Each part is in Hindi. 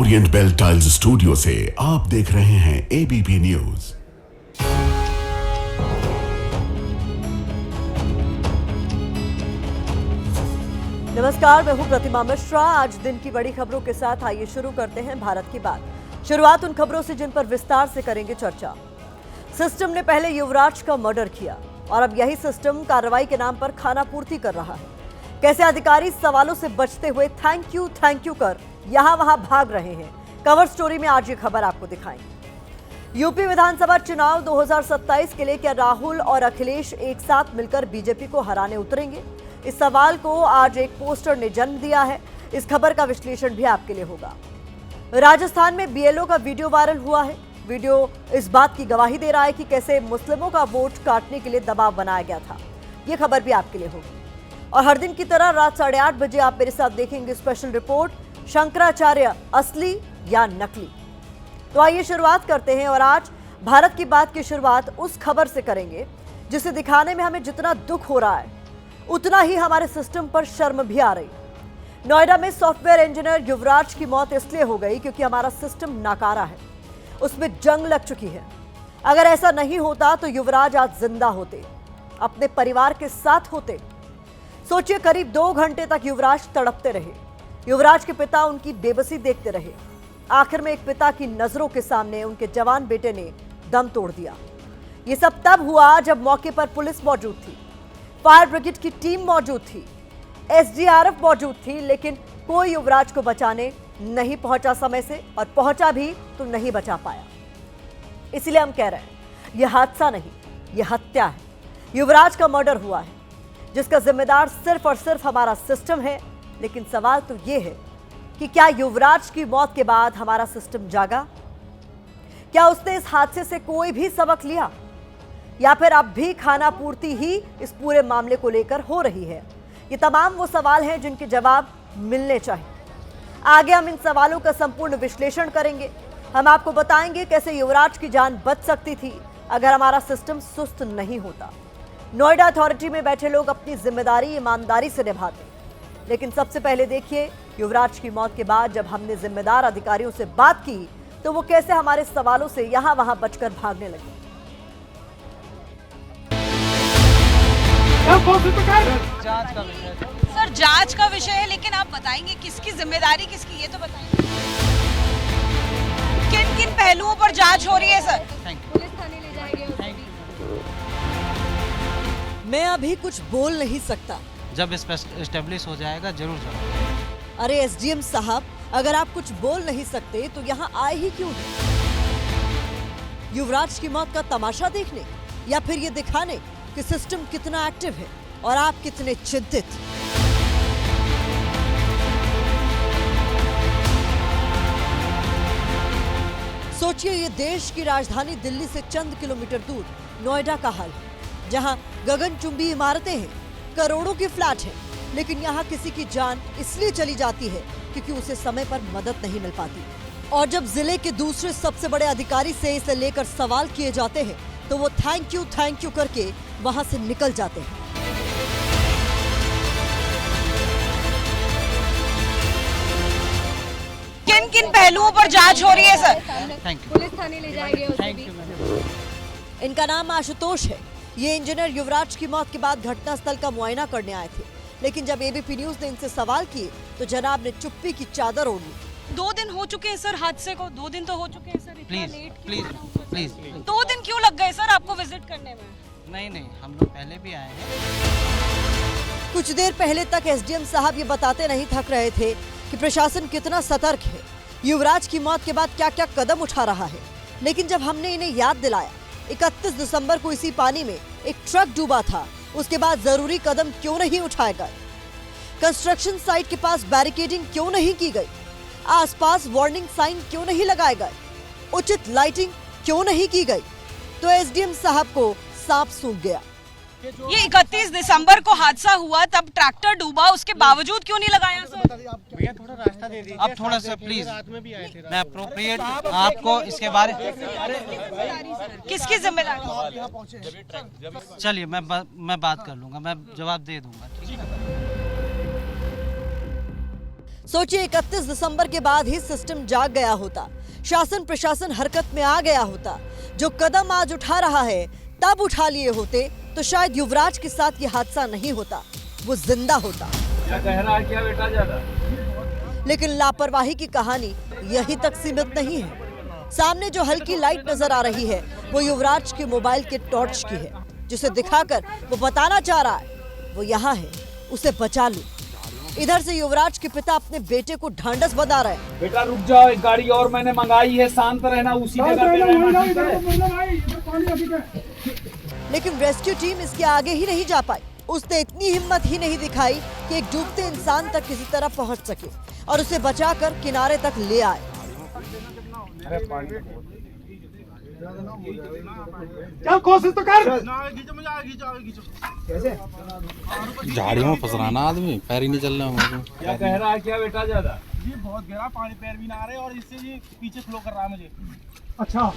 ओरिएंट बेल टाइल्स स्टूडियो से आप देख रहे हैं एबीपी न्यूज। नमस्कार, मैं हूं प्रतिमा मिश्रा। आज दिन की बड़ी खबरों के साथ आइए शुरू करते हैं भारत की बात। शुरुआत उन खबरों से जिन पर विस्तार से करेंगे चर्चा। सिस्टम ने पहले युवराज का मर्डर किया और अब यही सिस्टम कार्रवाई के नाम पर खानापूर्ति कर रहा है। कैसे अधिकारी सवालों से बचते हुए थैंक यू कर यहां वहां भाग रहे हैं, कवर स्टोरी में आज ये खबर आपको दिखाएंगे। यूपी विधानसभा चुनाव 2027 के लिए क्या राहुल और अखिलेश एक साथ मिलकर बीजेपी को हराने उतरेंगे? इस सवाल को आज एक पोस्टर ने जन्म दिया है। इस खबर का विश्लेषण भी आपके लिए होगा। राजस्थान में बीएलओ का वीडियो वायरल हुआ है। वीडियो इस बात की गवाही दे रहा है कि कैसे मुस्लिमों का वोट काटने के लिए दबाव बनाया गया था। ये खबर भी आपके लिए होगी। और हर दिन की तरह रात 8:30 बजे आप मेरे साथ देखेंगे स्पेशल रिपोर्ट, शंकराचार्य असली या नकली। तो आइए शुरुआत करते हैं। और आज भारत की बात की शुरुआत उस खबर से करेंगे जिसे दिखाने में हमें जितना दुख हो रहा है उतना ही हमारे सिस्टम पर शर्म भी आ रही। नोएडा में सॉफ्टवेयर इंजीनियर युवराज की मौत इसलिए हो गई क्योंकि हमारा सिस्टम नाकारा है, उसमें जंग लग चुकी है। अगर ऐसा नहीं होता तो युवराज आज जिंदा होते, अपने परिवार के साथ होते। सोचिए, करीब 2 घंटे तक युवराज तड़पते रहे। युवराज के पिता उनकी बेबसी देखते रहे। आखिर में एक पिता की नजरों के सामने उनके जवान बेटे ने दम तोड़ दिया। ये सब तब हुआ जब मौके पर पुलिस मौजूद थी, फायर ब्रिगेड की टीम मौजूद थी, एसडीआरएफ मौजूद थी, लेकिन कोई युवराज को बचाने नहीं पहुंचा समय से, और पहुंचा भी तो नहीं बचा पाया। इसलिए हम कह रहे हैं यह हादसा नहीं, यह हत्या है। युवराज का मर्डर हुआ है जिसका जिम्मेदार सिर्फ और सिर्फ हमारा सिस्टम है। लेकिन सवाल तो यह है कि क्या युवराज की मौत के बाद हमारा सिस्टम जागा? क्या उसने इस हादसे से कोई भी सबक लिया, या फिर अब भी खानापूर्ति ही इस पूरे मामले को लेकर हो रही है? ये तमाम वो सवाल हैं जिनके जवाब मिलने चाहिए। आगे हम इन सवालों का संपूर्ण विश्लेषण करेंगे। हम आपको बताएंगे कैसे युवराज की जान बच सकती थी अगर हमारा सिस्टम सुस्त नहीं होता। नोएडा अथॉरिटी में बैठे लोग अपनी जिम्मेदारी ईमानदारी से निभाते। लेकिन सबसे पहले देखिए, युवराज की मौत के बाद जब हमने जिम्मेदार अधिकारियों से बात की तो वो कैसे हमारे सवालों से यहां वहां बचकर भागने लगे। जांच का विषय सर, जांच का विषय है, लेकिन आप बताएंगे किसकी जिम्मेदारी किसकी, ये तो बताएंगे। किन किन पहलुओं पर जांच हो रही है सर? पुलिस थाने ले जाएंगे। मैं अभी कुछ बोल नहीं सकता। जब एस्टेब्लिश हो जाएगा जरूर जरूर। अरे एसडीएम साहब, अगर आप कुछ बोल नहीं सकते तो यहाँ आए ही क्यों हैं? युवराज की मौत का तमाशा देखने, या फिर ये दिखाने कि सिस्टम कितना एक्टिव है और आप कितने चिंतित? सोचिए, ये देश की राजधानी दिल्ली से चंद किलोमीटर दूर नोएडा का हाल है, जहां गगनचुंबी इमारतें हैं, करोड़ों के फ्लैट हैं, लेकिन यहाँ किसी की जान इसलिए चली जाती है क्योंकि उसे समय पर मदद नहीं मिल पाती। और जब जिले के दूसरे सबसे बड़े अधिकारी से इसे लेकर सवाल किए जाते हैं तो वो थैंक यू करके वहां से निकल जाते हैं। किन किन पहलुओं पर जांच हो रही है सर? पुलिस थाने ले जाएंगे। इनका नाम आशुतोष है। ये इंजीनियर युवराज की मौत के बाद घटनास्थल का मुआयना करने आए थे, लेकिन जब एबीपी न्यूज ने इनसे सवाल किए तो जनाब ने चुप्पी की चादर ओढ़ ली। 2 दिन हो चुके हैं सर हादसे को, 2 दिन तो हो चुके हैं सर। इतना लेट प्लीज 2 दिन क्यों लग गए सर आपको विजिट करने में? नहीं, हम लोग पहले भी आए हैं। कुछ देर पहले तक एसडीएम साहब ये बताते नहीं थक रहे थे कि प्रशासन कितना सतर्क है, युवराज की मौत के बाद क्या क्या कदम उठा रहा है। लेकिन जब हमने इन्हें याद दिलाया 31 दिसंबर को इसी पानी में एक ट्रक डूबा था, उसके बाद जरूरी कदम क्यों नहीं उठाए गए? कंस्ट्रक्शन साइट के पास बैरिकेडिंग क्यों नहीं की गई? आसपास वार्निंग साइन क्यों नहीं लगाए गए? उचित लाइटिंग क्यों नहीं की गई? तो एसडीएम साहब को सांप सूंघ गया। ये 31 दिसंबर को हादसा हुआ, तब ट्रैक्टर डूबा, उसके बावजूद क्यों नहीं लगाया सर? भैया थोड़ा रास्ता दे दीजिए। आप थोड़ा सा प्लीज, रात में भी आए थे। मैं अप्रोप्रिएट आपको इसके बारे किसकी जिम्मेदारी? चलिए मैं बात कर लूंगा, मैं जवाब दे दूंगा। ठीक है। सोचिए 31 दिसंबर के बाद ही सिस्टम जाग गया होता, शासन प्रशासन हरकत में आ गया होता। जो कदम आज उठा रहा है तब उठा लिए होते तो शायद युवराज के साथ ये हादसा नहीं होता, वो जिंदा होता। क्या कह रहा है क्या बेटा ज्यादा? लेकिन लापरवाही की कहानी यहीं तक सीमित नहीं है। सामने जो हल्की लाइट नजर आ रही है वो युवराज के मोबाइल के टॉर्च की है, जिसे दिखाकर वो बताना चाह रहा है वो यहाँ है, उसे बचा लो। इधर से युवराज के पिता अपने बेटे को ढांढस बंधा रहे हैं। बेटा रुक जाओ, एक गाड़ी और मैंने मंगाई है, शांत रहना, उसी जगह पे रहना, ठीक है? लेकिन रेस्क्यू टीम इसके आगे ही नहीं जा पाई। उसने इतनी हिम्मत ही नहीं दिखाई कि एक डूबते इंसान तक किसी तरह पहुंच सके और उसे बचाकर किनारे तक ले आए। क्या कोशिश तो कर। झाड़ियों में फंस रहा ना आदमी, पैर ही नहीं चल रहा। क्या कह रहा है क्या बेटा ज्यादा? जी बहुत गहरा पानी, पैर भी ना आ रहे और इससे ये पीछे फ्लो कर रहा है मुझे। अच्छा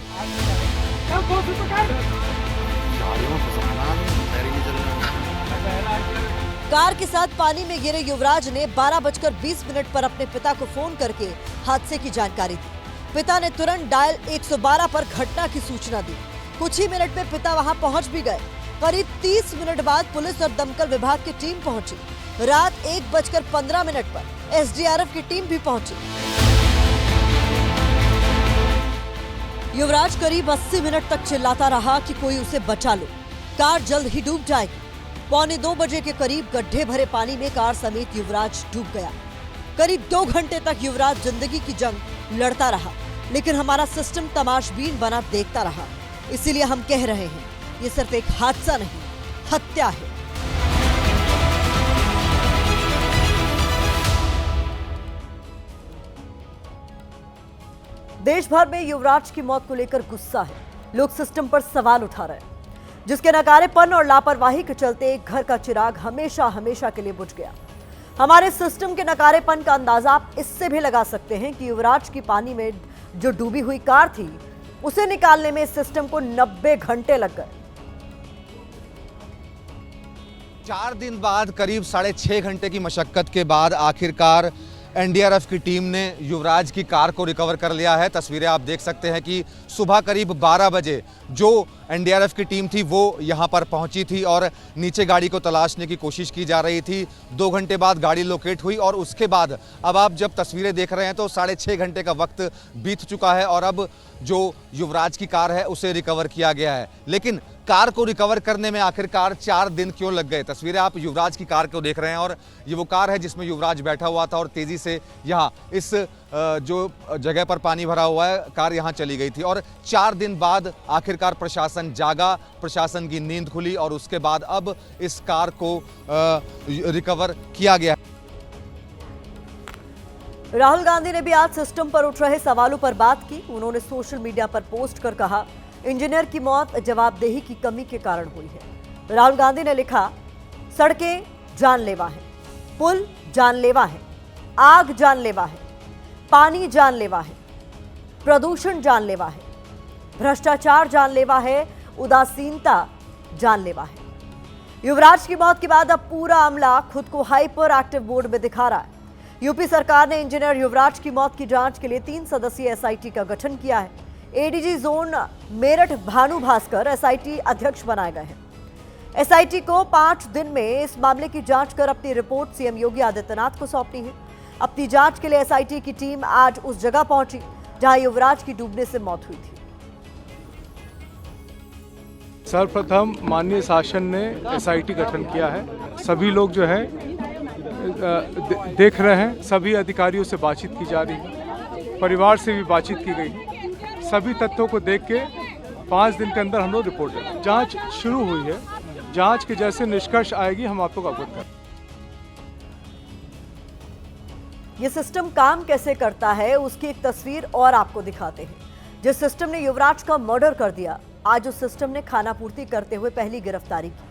क्या कोशिश तो कर। झाड़ियों में फंस रहा ना आदमी, पैर ही नहीं चल रहा। कार के साथ पानी में गिरे युवराज ने 12:20 पर अपने पिता को फोन करके हादसे की जानकारी दी। पिता ने तुरंत डायल 112 पर घटना की सूचना दी। कुछ ही मिनट में पिता वहां पहुंच भी गए। करीब 30 मिनट बाद पुलिस और दमकल विभाग की टीम पहुंची। रात 1:15 पर एसडीआरएफ की टीम भी पहुंची। युवराज करीब 80 मिनट तक चिल्लाता रहा कि कोई उसे बचा लो, कार जल्द ही डूब जाएगी। 1:45 बजे के करीब गड्ढे भरे पानी में कार समेत युवराज डूब गया। करीब 2 घंटे तक युवराज जिंदगी की जंग लड़ता रहा, लेकिन हमारा सिस्टम तमाशबीन बना देखता रहा। इसीलिए हम कह रहे हैं ये सिर्फ एक हादसा नहीं, हत्या है। देश भर में युवराज की मौत को लेकर गुस्सा है। लोग सिस्टम पर सवाल उठा रहे हैं, जिसके नकारेपन और लापरवाही के चलते एक घर का चिराग हमेशा हमेशा के लिए बुझ गया। हमारे सिस्टम के नकारेपन का अंदाजा आप इससे भी लगा सकते हैं कि युवराज की पानी में जो डूबी हुई कार थी उसे निकालने में इस सिस्टम को 90 घंटे लग गए। 4 दिन बाद करीब 6.5 घंटे की मशक्कत के बाद आखिरकार एनडीआरएफ की टीम ने युवराज की कार को रिकवर कर लिया है। तस्वीरें आप देख सकते हैं कि सुबह करीब 12 बजे जो एनडीआरएफ की टीम थी वो यहां पर पहुंची थी और नीचे गाड़ी को तलाशने की कोशिश की जा रही थी। 2 घंटे बाद गाड़ी लोकेट हुई और उसके बाद अब आप जब तस्वीरें देख रहे हैं तो 6.5 घंटे का वक्त बीत चुका है और अब जो युवराज की कार है उसे रिकवर किया गया है। लेकिन कार को रिकवर करने में आखिरकार 4 दिन क्यों लग गए? तस्वीरें आप युवराज की कार को देख रहे हैं और ये वो कार है जिसमें युवराज बैठा हुआ था और तेजी से यहाँ इस जो जगह पर पानी भरा हुआ है कार यहाँ चली गई थी। और 4 दिन बाद आखिरकार प्रशासन जागा, प्रशासन की नींद खुली और उसके बाद अब इस कार को रिकवर किया गया। राहुल गांधी ने भी आज सिस्टम पर उठ रहे सवालों पर बात की। उन्होंने सोशल मीडिया पर पोस्ट कर कहा, इंजीनियर की मौत जवाबदेही की कमी के कारण हुई है। राहुल गांधी ने लिखा, सड़कें जानलेवा हैं, पुल जानलेवा हैं, आग जानलेवा है, पानी जानलेवा है, प्रदूषण जानलेवा है, भ्रष्टाचार जानलेवा है, उदासीनता जानलेवा है। युवराज की मौत के बाद अब पूरा अमला खुद को हाइपर एक्टिव मोड में दिखा रहा है। यूपी सरकार ने इंजीनियर युवराज की मौत की जांच के लिए 3 सदस्यीय एसआईटी का गठन किया है। ADG zone Meerut Bhanu Bhaskar SIT अध्यक्ष बनाए गए हैं। एसआईटी को 5 दिन में इस मामले की जांच कर अपनी रिपोर्ट सीएम योगी आदित्यनाथ को सौंपनी है। अपनी जांच के लिए एसआईटी की टीम आज उस जगह पहुंची जहां युवराज की डूबने से मौत हुई थी। सर्वप्रथम माननीय शासन ने एसआईटी गठन किया है। सभी लोग जो है देख रहे हैं, सभी अधिकारियों से बातचीत की जा रही है, परिवार से भी बातचीत की गई। सभी तथ्यों को देख के 5 दिन के अंदर हम लोग रिपोर्ट देंगे। जांच शुरू हुई है, जांच के जैसे निष्कर्ष आएगी हम आप लोग अवगत करें। ये सिस्टम काम कैसे करता है उसकी एक तस्वीर और आपको दिखाते हैं। जिस सिस्टम ने युवराज का मर्डर कर दिया, आज उस सिस्टम ने खानापूर्ति करते हुए पहली गिरफ्तारी की।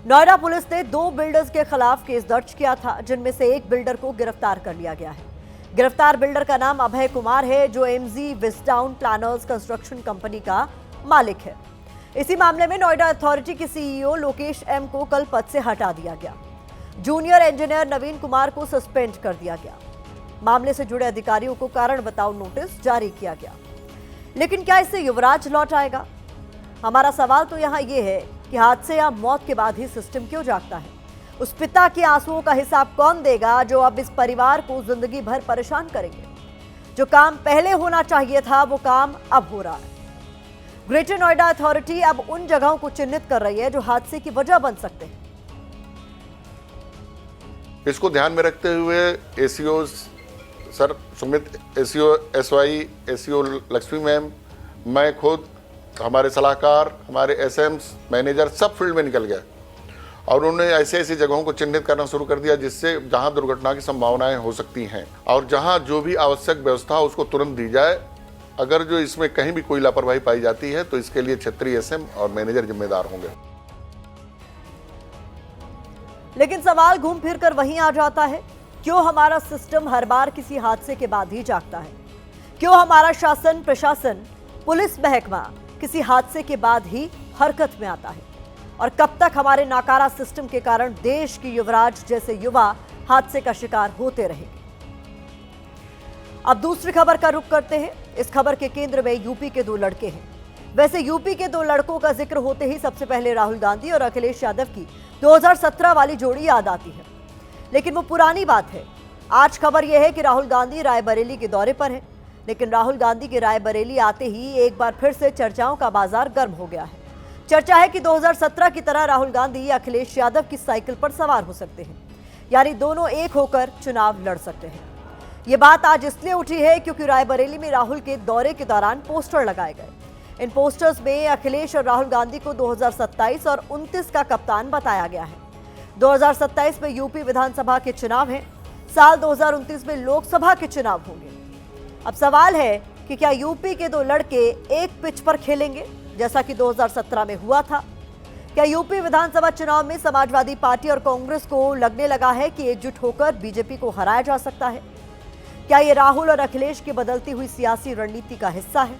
नोएडा पुलिस ने 2 बिल्डर्स के खिलाफ केस दर्ज किया था, जिनमें से एक बिल्डर को गिरफ्तार कर लिया गया है। गिरफ्तार बिल्डर का नाम अभय कुमार है, जो MG Wish Town planners construction company का मालिक है। इसी मामले में नोएडा अथॉरिटी के सीईओ लोकेश एम को कल पद से हटा दिया गया। जूनियर इंजीनियर नवीन कुमार को सस्पेंड कर दिया गया। मामले से जुड़े अधिकारियों को कारण बताओ नोटिस जारी किया गया। लेकिन क्या इससे युवराज लौट आएगा? हमारा सवाल तो यहाँ ये है कि हादसे या मौत के बाद ही सिस्टम क्यों जागता है? उस पिता के आंसुओं का हिसाब कौन देगा जो अब इस परिवार को जिंदगी भर परेशान करेंगे? जो काम पहले होना चाहिए था वो काम अब हो रहा है। ग्रेटर नोएडा अथॉरिटी अब उन जगहों को चिन्हित कर रही है जो हादसे की वजह बन सकते हैं। इसको ध्यान में रखते हुए ACO sir Sumit, ACO SY, ACO Lakshmi ma'am, मैं खुद, हमारे सलाहकार, हमारे एसएम्स, मैनेजर सब फील्ड में निकल गए और उन्होंने ऐसे ऐसी जगहों को चिन्हित करना शुरू कर दिया जिससे जहां दुर्घटना की संभावनाएं हो सकती हैं और जहां जो भी आवश्यक व्यवस्था हो उसको तुरंत दी जाए। अगर जो इसमें कहीं भी कोई लापरवाही पाई जाती है तो इसके लिए क्षेत्रीय एसएम और मैनेजर जिम्मेदार होंगे। लेकिन सवाल घूम फिर कर वहीं आ जाता है, क्यों हमारा सिस्टम हर बार किसी हादसे के बाद ही जागता है? क्यों हमारा शासन, प्रशासन, पुलिस महकमा किसी हादसे के बाद ही हरकत में आता है? और कब तक हमारे नाकारा सिस्टम के कारण देश की युवराज जैसे युवा हादसे का शिकार होते रहेंगे? अब दूसरी खबर का रुख करते हैं। इस खबर के केंद्र में यूपी के दो लड़के हैं। वैसे यूपी के दो लड़कों का जिक्र होते ही सबसे पहले राहुल गांधी और अखिलेश यादव की 2017 वाली जोड़ी याद आती है, लेकिन वो पुरानी बात है। आज खबर यह है कि राहुल गांधी रायबरेली के दौरे पर हैं, लेकिन राहुल गांधी के रायबरेली आते ही एक बार फिर से चर्चाओं का बाजार गर्म हो गया है। चर्चा है कि 2017 की तरह राहुल गांधी या अखिलेश यादव की साइकिल पर सवार हो सकते हैं, यानी दोनों एक होकर चुनाव लड़ सकते हैं। ये बात आज इसलिए उठी है क्योंकि रायबरेली में राहुल के दौरे के दौरान पोस्टर लगाए गए। इन पोस्टर्स में अखिलेश और राहुल गांधी को 2027 और 29 का कप्तान बताया गया है। 2027 में यूपी विधानसभा के चुनाव हैं, साल 2029 में लोकसभा के चुनाव होंगे। अब सवाल है कि क्या यूपी के दो लड़के एक पिच पर खेलेंगे जैसा कि 2017 में हुआ था? क्या यूपी विधानसभा चुनाव में समाजवादी पार्टी और कांग्रेस को लगने लगा है कि एकजुट होकर बीजेपी को हराया जा सकता है? क्या ये राहुल और अखिलेश की बदलती हुई सियासी रणनीति का हिस्सा है?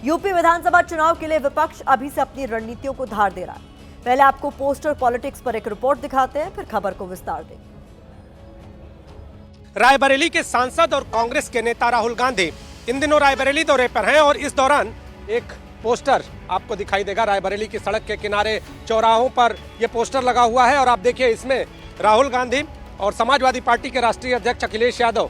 यूपी विधानसभा चुनाव के लिए विपक्ष अभी से अपनी रणनीतियों को धार दे रहा है। पहले आपको पोस्टर पॉलिटिक्स पर एक रिपोर्ट दिखाते हैं, फिर खबर को विस्तार देंगे। रायबरेली के सांसद और कांग्रेस के नेता राहुल गांधी इन दिनों रायबरेली दौरे पर हैं और इस दौरान एक पोस्टर आपको दिखाई देगा। रायबरेली की सड़क के किनारे चौराहों पर यह पोस्टर लगा हुआ है और आप देखिए इसमें राहुल गांधी और समाजवादी पार्टी के राष्ट्रीय अध्यक्ष अखिलेश यादव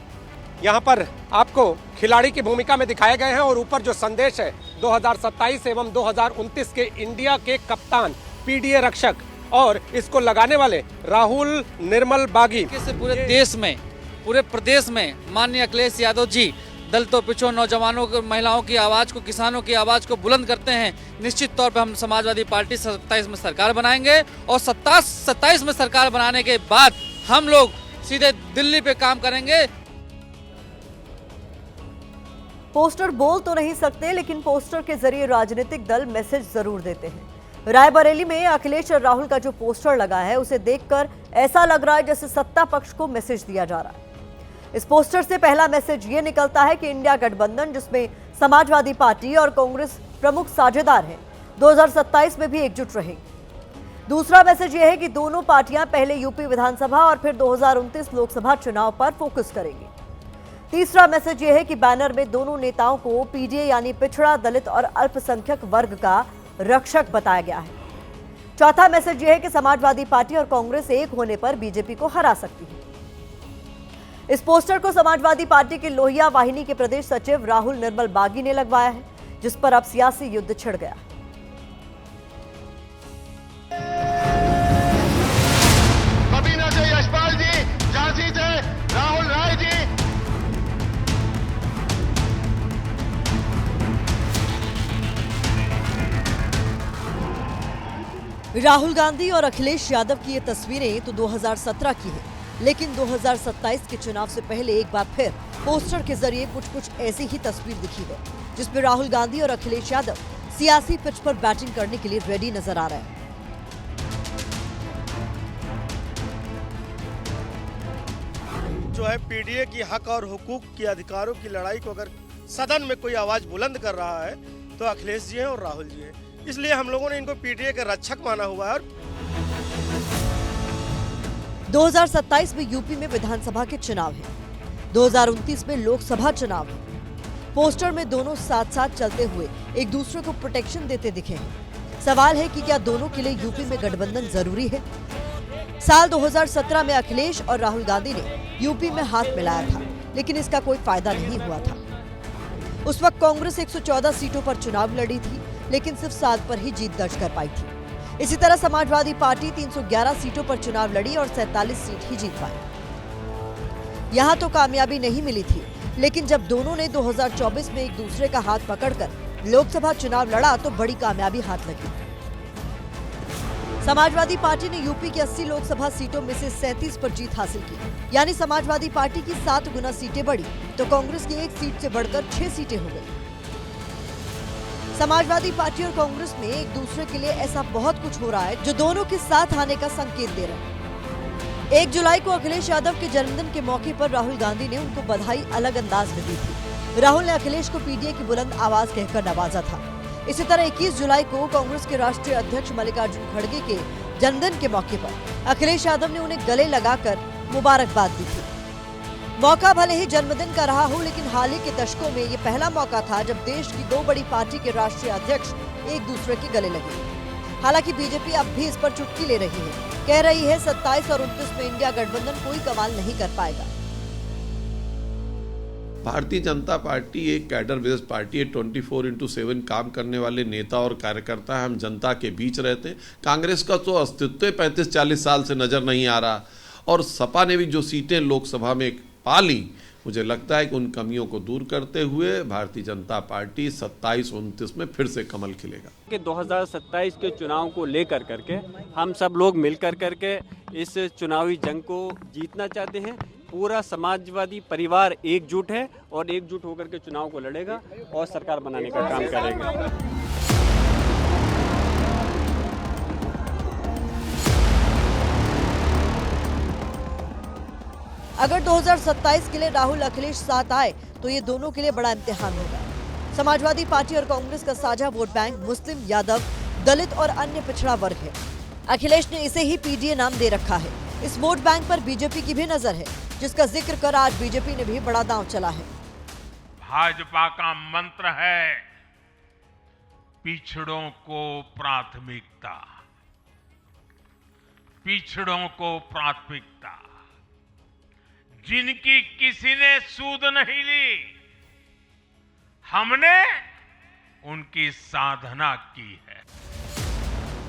यहाँ पर आपको खिलाड़ी की भूमिका में दिखाए गए हैं और ऊपर जो संदेश है 2027 एवं 2029 के इंडिया के कप्तान, पीडीए रक्षक और इसको लगाने वाले राहुल निर्मल बागी। पूरे देश में, पूरे प्रदेश में माननीय अखिलेश यादव जी दलितों, पिछड़ों, नौजवानों, महिलाओं की आवाज़ को, किसानों की आवाज़ को बुलंद करते हैं। निश्चित तौर पर हम समाजवादी पार्टी 27 में सरकार बनाएंगे और 27 में सरकार बनाने के बाद हम लोग सीधे दिल्ली पे काम करेंगे। पोस्टर बोल तो नहीं सकते, लेकिन पोस्टर के जरिए राजनीतिक दल मैसेज जरूर देते हैं। रायबरेली में अखिलेश और राहुल का जो पोस्टर लगा है उसे देखकर ऐसा लग रहा है जैसे सत्ता पक्ष को मैसेज दिया जा रहा है। इस पोस्टर से पहला मैसेज ये निकलता है कि इंडिया गठबंधन, जिसमें समाजवादी पार्टी और कांग्रेस प्रमुख साझेदार हैं, 2027 में भी एकजुट रहेंगे। दूसरा मैसेज यह है कि दोनों पार्टियां पहले यूपी विधानसभा और फिर 2029 लोकसभा चुनाव पर फोकस करेंगी। तीसरा मैसेज यह है कि बैनर में दोनों नेताओं को पीडीए यानी पिछड़ा, दलित और अल्पसंख्यक वर्ग का रक्षक बताया गया है। चौथा मैसेज यह है कि समाजवादी पार्टी और कांग्रेस एक होने पर बीजेपी को हरा सकती है। इस पोस्टर को समाजवादी पार्टी के लोहिया वाहिनी के प्रदेश सचिव राहुल निर्मल बागी ने लगवाया है, जिस पर अब सियासी युद्ध छिड़ गया। बबीना से यशपाल जी, झांसी से राहुल राय जी। राहुल गांधी और अखिलेश यादव की ये तस्वीरें तो 2017 की है, लेकिन 2027 के चुनाव से पहले एक बार फिर पोस्टर के जरिए कुछ ऐसी ही तस्वीर दिखी है, जिसमें राहुल गांधी और अखिलेश यादव सियासी पिच पर बैटिंग करने के लिए रेडी नजर आ रहे हैं। जो है पीडीए की हक और हुकूक की अधिकारों की लड़ाई को अगर सदन में कोई आवाज बुलंद कर रहा है तो अखिलेश जी हैं और राहुल जी हैं। इसलिए हम लोगों ने इनको पीडीए के रक्षक माना हुआ है। 2027 में यूपी में विधानसभा के चुनाव हैं। 2029 में लोकसभा चुनाव है। पोस्टर में दोनों साथ साथ चलते हुए एक दूसरे को प्रोटेक्शन देते दिखे हैं। सवाल है कि क्या दोनों के लिए यूपी में गठबंधन जरूरी है? साल 2017 में अखिलेश और राहुल गांधी ने यूपी में हाथ मिलाया था, लेकिन इसका कोई फायदा नहीं हुआ था। उस वक्त कांग्रेस 114 सीटों पर चुनाव लड़ी थी, लेकिन सिर्फ 7 पर ही जीत दर्ज कर पाई थी। इसी तरह समाजवादी पार्टी 311 सीटों पर चुनाव लड़ी और 47 सीट ही जीत पाई। यहां तो कामयाबी नहीं मिली थी, लेकिन जब दोनों ने 2024 में एक दूसरे का हाथ पकड़कर लोकसभा चुनाव लड़ा तो बड़ी कामयाबी हाथ लगी। समाजवादी पार्टी ने यूपी की 80 लोकसभा सीटों में से 37 पर जीत हासिल की, यानी समाजवादी पार्टी की 7 गुना सीटें बढ़ी तो कांग्रेस की 1 सीट से बढ़कर 6 सीटें हो गई। समाजवादी पार्टी और कांग्रेस में एक दूसरे के लिए ऐसा बहुत कुछ हो रहा है जो दोनों के साथ आने का संकेत दे रहा है। 1 जुलाई को अखिलेश यादव के जन्मदिन के मौके पर राहुल गांधी ने उनको बधाई अलग अंदाज में दी थी। राहुल ने अखिलेश को पीडीए की बुलंद आवाज कहकर नवाजा था। इसी तरह 21 जुलाई को कांग्रेस के राष्ट्रीय अध्यक्ष मल्लिकार्जुन खड़गे के जन्मदिन के मौके पर अखिलेश यादव ने उन्हें गले लगाकर मुबारकबाद दी थी। मौका भले ही जन्मदिन का रहा हो, लेकिन हाल ही के दशकों में ये पहला मौका था जब देश की 2 बड़ी पार्टी के राष्ट्रीय अध्यक्ष एक दूसरे के गले लगे। हालांकि बीजेपी अब भी इस पर चुटकी ले रही है, कह रही है 27 और 29 में इंडिया गठबंधन कोई कमाल नहीं कर पाएगा। भारतीय जनता पार्टी एक कैडर बेस्ड पार्टी है। 24/7 काम करने वाले नेता और कार्यकर्ता हम जनता के बीच रहते। कांग्रेस का तो अस्तित्व 35-40 साल से नजर नहीं आ रहा, और सपा ने भी जो सीटें लोकसभा में पा ली, मुझे लगता है कि उन कमियों को दूर करते हुए भारतीय जनता पार्टी 27-29 में फिर से कमल खिलेगा। कि 2027 के चुनाव को लेकर करके हम सब लोग मिलकर करके इस चुनावी जंग को जीतना चाहते हैं। पूरा समाजवादी परिवार एकजुट है और एकजुट होकर के चुनाव को लड़ेगा और सरकार बनाने का काम करेगा। अगर 2027 के लिए राहुल अखिलेश साथ आए तो ये दोनों के लिए बड़ा इम्तिहान होगा। समाजवादी पार्टी और कांग्रेस का साझा वोट बैंक मुस्लिम, यादव, दलित और अन्य पिछड़ा वर्ग है। अखिलेश ने इसे ही पीडीए नाम दे रखा है। इस वोट बैंक पर बीजेपी की भी नजर है, जिसका जिक्र कर आज बीजेपी ने भी बड़ा दांव चला है। भाजपा का मंत्र है पिछड़ों को प्राथमिकता, पिछड़ों को प्राथमिकता। जिनकी किसी ने सूद नहीं ली, हमने उनकी साधना की है।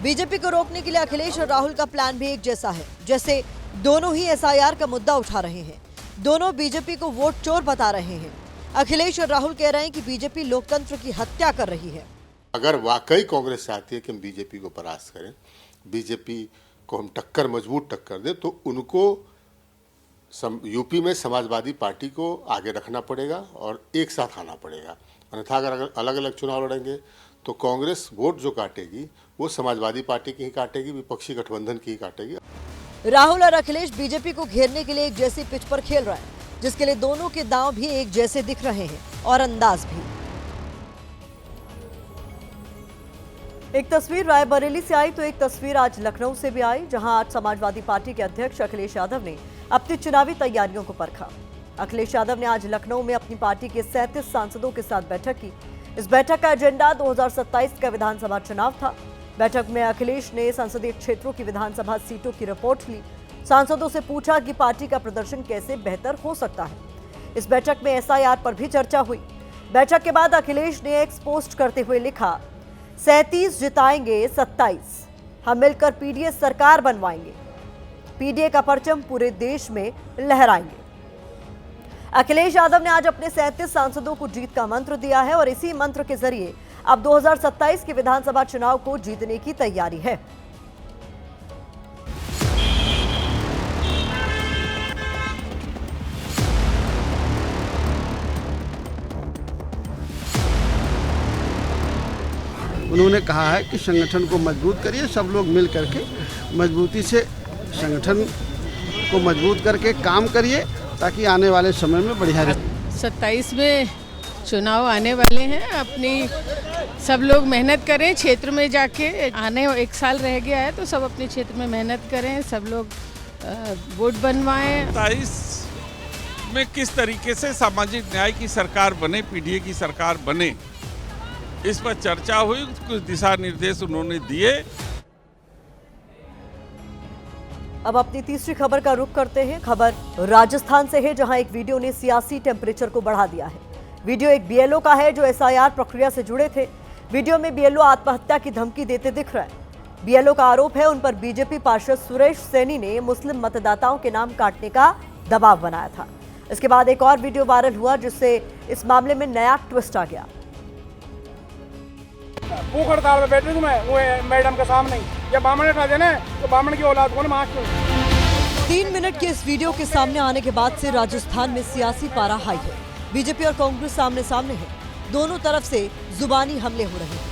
बीजेपी को रोकने के लिए अखिलेश और राहुल का प्लान भी एक जैसा है। जैसे दोनों ही एसआईआर का मुद्दा उठा रहे हैं, दोनों बीजेपी को वोट चोर बता रहे हैं। अखिलेश और राहुल कह रहे हैं कि बीजेपी लोकतंत्र की हत्या कर रही है। अगर वाकई कांग्रेस चाहती है कि हम बीजेपी को परास्त करें, बीजेपी को हम टक्कर, मजबूत टक्कर दें, तो उनको यूपी में समाजवादी पार्टी को आगे रखना पड़ेगा और एक साथ आना पड़ेगा। अन्यथा अगर अलग अलग चुनाव लड़ेंगे तो कांग्रेस वोट जो काटेगी वो समाजवादी पार्टी की ही काटेगी, विपक्षी गठबंधन की ही काटेगी। राहुल और अखिलेश बीजेपी को घेरने के लिए एक जैसी पिच पर खेल रहे हैं, जिसके लिए दोनों के दांव भी एक जैसे दिख रहे हैं और अंदाज भी। एक तस्वीर रायबरेली से आई तो एक तस्वीर आज लखनऊ से भी आई, जहां आज समाजवादी पार्टी के अध्यक्ष अखिलेश यादव ने अपनी चुनावी तैयारियों को परखा। अखिलेश यादव ने आज लखनऊ में अपनी पार्टी के 37 सांसदों के साथ बैठक की। इस बैठक का एजेंडा 2027 का विधानसभा चुनाव था। बैठक में अखिलेश ने संसदीय क्षेत्रों की विधानसभा सीटों की रिपोर्ट ली। सांसदों से पूछा कि पार्टी का प्रदर्शन कैसे बेहतर हो सकता है। इस बैठक में एसआईआर पर भी चर्चा हुई। बैठक के बाद अखिलेश ने एक्स पोस्ट करते हुए लिखा, 37 जिताएंगे 27, हम मिलकर पीडीए सरकार बनवाएंगे, पीडीए का परचम पूरे देश में लहराएंगे। अखिलेश यादव ने आज अपने 37 सांसदों को जीत का मंत्र दिया है और इसी मंत्र के जरिए अब 2027 के विधानसभा चुनाव को जीतने की तैयारी है। उन्होंने कहा है कि संगठन को मजबूत करिए, सब लोग मिल करके मजबूती से संगठन को मजबूत करके काम करिए ताकि आने वाले समय में बढ़िया रहे। 27 में चुनाव आने वाले हैं, अपनी सब लोग मेहनत करें क्षेत्र में जाके। आने 1 साल रह गया है तो सब अपने क्षेत्र में मेहनत करें, सब लोग वोट बनवाएं। 27 में किस तरीके से सामाजिक न्याय की सरकार बने, पीडीए की सरकार बने, इस पर चर्चा हुई, कुछ दिशा निर्देश उन्होंने दिए। अब अपनी तीसरी खबर का रुख करते हैं। खबर राजस्थान से है, जहां एक वीडियो ने सियासी टेम्परेचर को बढ़ा दिया है। वीडियो एक बीएलओ का है जो एसआईआर प्रक्रिया से जुड़े थे। वीडियो में बीएलओ आत्महत्या की धमकी देते दिख रहा है। बीएलओ का आरोप है उन पर बीजेपी पार्षद सुरेश सैनी ने मुस्लिम मतदाताओं के नाम काटने का दबाव बनाया था। इसके बाद एक और वीडियो वायरल हुआ जिससे इस मामले में नया ट्विस्ट आ गया। भूख हड़ताल में बैठे मैं वो मैडम के सामने, जब बामण हटा देना तो बामण की औलाद को मार क्यों। 3 मिनट के इस वीडियो के सामने आने के बाद से राजस्थान में सियासी पारा हाई है। बीजेपी और कांग्रेस सामने सामने है। दोनों तरफ से जुबानी हमले हो रहे हैं।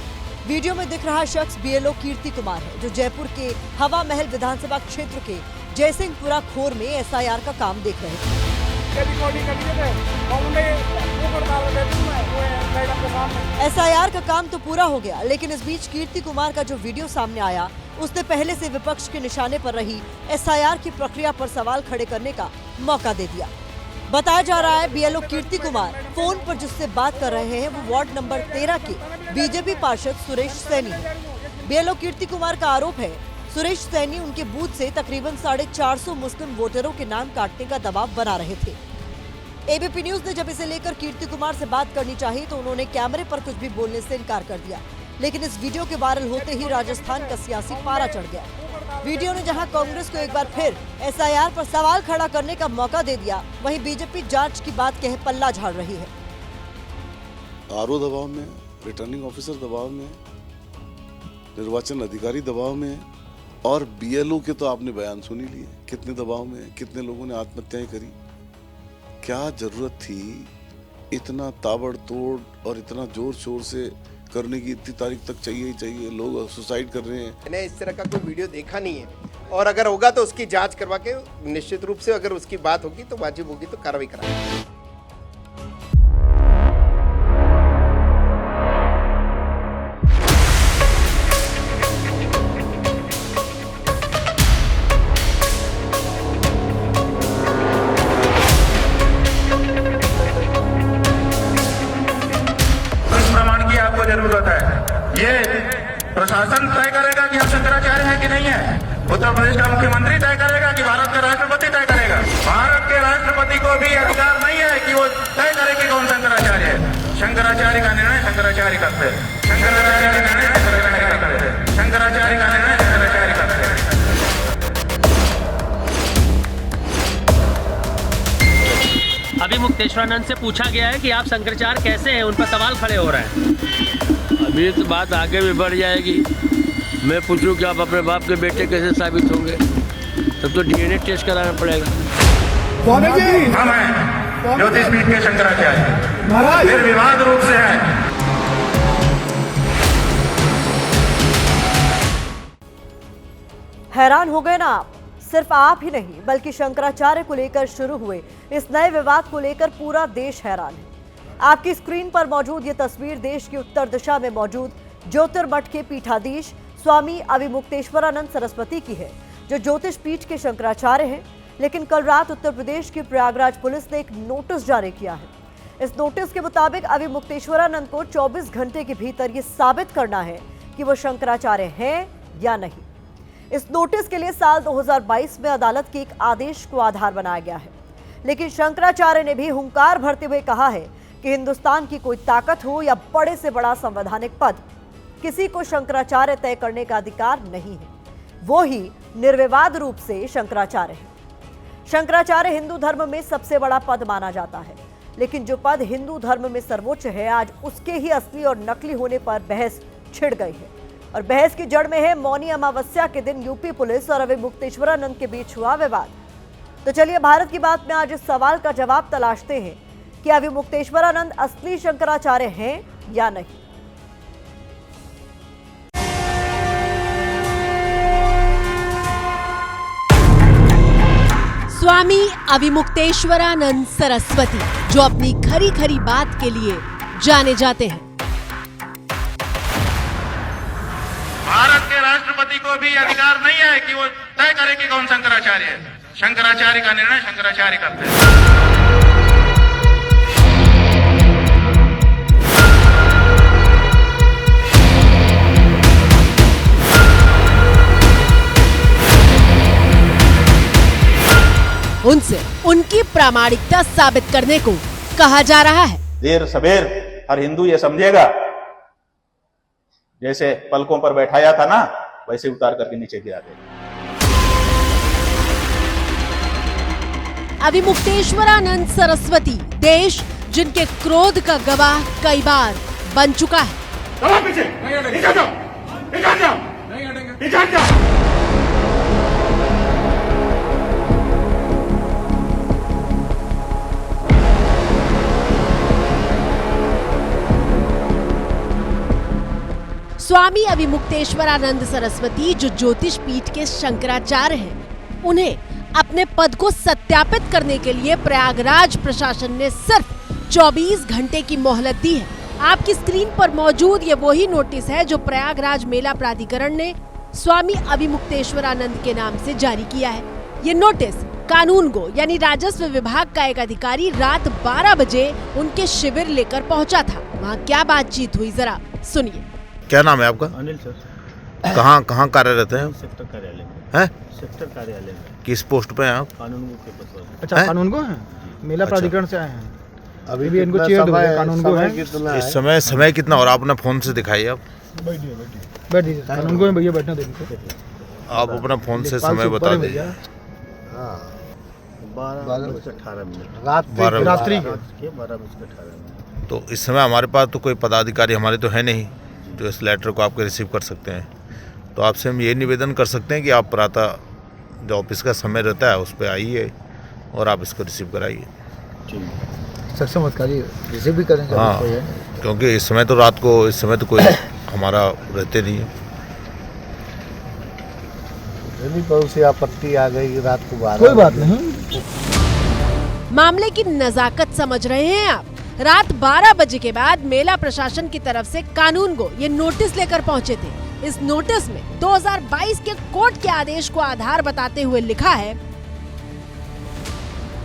वीडियो में दिख रहा शख्स बीएलओ कीर्ति कुमार है, जो जयपुर के हवा महल विधानसभा क्षेत्र के जयसिंहपुरा खोर में एसआईआर का काम देख रहे थे। एसआईआर का काम तो पूरा हो गया, लेकिन इस बीच कीर्ति कुमार का जो वीडियो सामने आया, उसने पहले से विपक्ष के निशाने पर रही एसआईआर की प्रक्रिया पर सवाल खड़े करने का मौका दे दिया। बताया जा रहा है बीएलओ कीर्ति कुमार फोन पर जिससे बात कर रहे हैं वो वार्ड नंबर 13 के बीजेपी पार्षद सुरेश सैनी है। बीएलओ कीर्ति कुमार का आरोप है सुरेश सैनी उनके बूथ से तकरीबन 450 मुस्लिम वोटरों के नाम काटने का दबाव बना रहे थे। एबीपी न्यूज ने जब इसे लेकर कीर्ति कुमार से बात करनी चाहिए तो उन्होंने कैमरे पर कुछ भी बोलने से इनकार कर दिया। लेकिन इस वीडियो के वायरल होते ही राजस्थान का सियासी पारा चढ़ गया। वीडियो ने जहां कांग्रेस को एक बार फिर एसआईआर पर सवाल खड़ा करने का मौका दे दिया, वहीं बीजेपी जांच की बात कहे पल्ला झाड़ रही है। आरओ दबाव में, रिटर्निंग ऑफिसर दबाव में, निर्वाचन अधिकारी दबाव में, और बीएलओ के तो आपने बयान सुन ही लिए, कितने दबाव में, कितने लोगों ने आत्महत्याएं करी। क्या जरूरत थी इतना ताबड़तोड़ और इतना जोर शोर से करने की? इतनी तारीख तक चाहिए ही चाहिए, लोग सुसाइड कर रहे हैं। मैंने इस तरह का कोई वीडियो देखा नहीं है, और अगर होगा तो उसकी जांच करवा के निश्चित रूप से अगर उसकी बात होगी तो वाजिब होगी तो कार्रवाई कराएंगे। जरूरत है, ये प्रशासन तय करेगा कि हम शंकराचार्य हैं कि नहीं है। उत्तर प्रदेश का मुख्यमंत्री तय करेगा कि भारत का राष्ट्रपति तय करेगा। भारत के राष्ट्रपति को भी अधिकार नहीं है कि वो तय करे कि कौन शंकराचार्य है। शंकराचार्य का निर्णय शंकराचार्य करते हैं, शंकराचार्य का निर्णय शंकराचार्य करते हैं, शंकराचार्य का निर्णय शंकराचार्य करते हैं। अभी मुक्तेश्वरानंद से पूछा गया है कि आप शंकराचार्य कैसे हैं, उन पर सवाल खड़े हो रहे हैं। अभी तो बात आगे भी बढ़ जाएगी। मैं पूछूं कि आप अपने बाप के बेटे कैसे साबित होंगे, तब तो डीएनए टेस्ट कराना पड़ेगा। हम हैं ज्योतिषपीठ के शंकराचार्य, निर्विवाद रूप से है। हैरान हो गए ना आप? सिर्फ आप ही नहीं बल्कि शंकराचार्य को लेकर शुरू हुए इस नए विवाद को लेकर पूरा देश हैरान है। आपकी स्क्रीन पर मौजूद ये तस्वीर देश की उत्तर दिशा में मौजूद ज्योतिर्मठ के पीठाधीश स्वामी अविमुक्तेश्वरानंद सरस्वती की है, जो ज्योतिष पीठ के शंकराचार्य हैं। लेकिन कल रात उत्तर प्रदेश की प्रयागराज पुलिस ने एक नोटिस जारी किया है। इस नोटिस के मुताबिक अविमुक्तेश्वरानंद को 24 घंटे के भीतर ये साबित करना है कि वो शंकराचार्य हैं या नहीं। इस नोटिस के लिए साल 2022 में अदालत के एक आदेश को आधार बनाया गया है। लेकिन शंकराचार्य ने भी हुंकार भरते हुए कहा है कि हिंदुस्तान की कोई ताकत हो या बड़े से बड़ा संवैधानिक पद, किसी को शंकराचार्य तय करने का अधिकार नहीं है। वो ही निर्विवाद रूप से शंकराचार्य है। शंकराचार्य हिंदू धर्म में सबसे बड़ा पद माना जाता है, लेकिन जो पद हिंदू धर्म में सर्वोच्च है, आज उसके ही असली और नकली होने पर बहस छिड़ गई है। और बहस की जड़ में है मौनी अमावस्या के दिन यूपी पुलिस और अविमुक्तेश्वरानंद के बीच हुआ विवाद। तो चलिए भारत की बात में आज इस सवाल का जवाब तलाशते हैं कि अविमुक्तेश्वरानंद असली शंकराचार्य हैं या नहीं। स्वामी अविमुक्तेश्वरानंद सरस्वती, जो अपनी खरी खरी बात के लिए जाने जाते हैं। भारत के राष्ट्रपति को भी अधिकार नहीं है कि वो तय करे कि कौन शंकराचार्य है। शंकराचार्य का निर्णय शंकराचार्य करते हैं। उनसे उनकी प्रामाणिकता साबित करने को कहा जा रहा है। देर सबेर हर हिंदू ये समझेगा, जैसे पलकों पर बैठाया था ना, वैसे उतार करके नीचे गिरा देगा। अविमुक्तेश्वरानंद सरस्वती देश जिनके क्रोध का गवाह कई बार बन चुका है। स्वामी अविमुक्तेश्वरानंद सरस्वती जो ज्योतिष पीठ के शंकराचार्य हैं, उन्हें अपने पद को सत्यापित करने के लिए प्रयागराज प्रशासन ने सिर्फ 24 घंटे की मोहलत दी है। आपकी स्क्रीन पर मौजूद ये वही नोटिस है जो प्रयागराज मेला प्राधिकरण ने स्वामी अविमुक्तेश्वरानंद के नाम से जारी किया है। ये नोटिस कानून गो यानी राजस्व विभाग का एक अधिकारी रात 12 बजे उनके शिविर लेकर पहुंचा था। वहाँ क्या बातचीत हुई, जरा सुनिए। क्या नाम है आपका? अनिल सर। कहाँ कार्यरत हैं? सेक्टर कार्यालय में। हैं? सेक्टर कार्यालय में। किस पोस्ट पे हैं आप? कानून गो के पद पर। अच्छा, कानून गो है, मेला प्राधिकरण से आए हैं। अभी भी इनको चेयर दो, कानून गो है। इस समय कितना और अपना फोन से दिखाइए आप। बैठिए, कानून गो में भैया बैठना देंगे। आप अपना फोन से समय बता दीजिए। 12:18 रात्रि के 12:18। तो इस समय हमारे पास तो कोई पदाधिकारी हमारे तो है नहीं जो इस लेटर को आपके रिसीव कर सकते हैं। तो आपसे हम ये निवेदन कर सकते हैं कि आप प्रातः जो ऑफिस का समय रहता है उस पर आइए और आप इसको रिसीव कराइए। सक्षम अधिकारी रिसीव भी करेंगे। हाँ, क्योंकि इस समय तो रात को इस समय तो कोई हमारा रहते नहीं है। से आपत्ति आ गई रात को 12। कोई बात नहीं, मामले की नजाकत समझ रहे हैं आप। रात 12 बजे के बाद मेला प्रशासन की तरफ से कानून को ये नोटिस लेकर पहुंचे थे। इस नोटिस में 2022 के कोर्ट के आदेश को आधार बताते हुए लिखा है,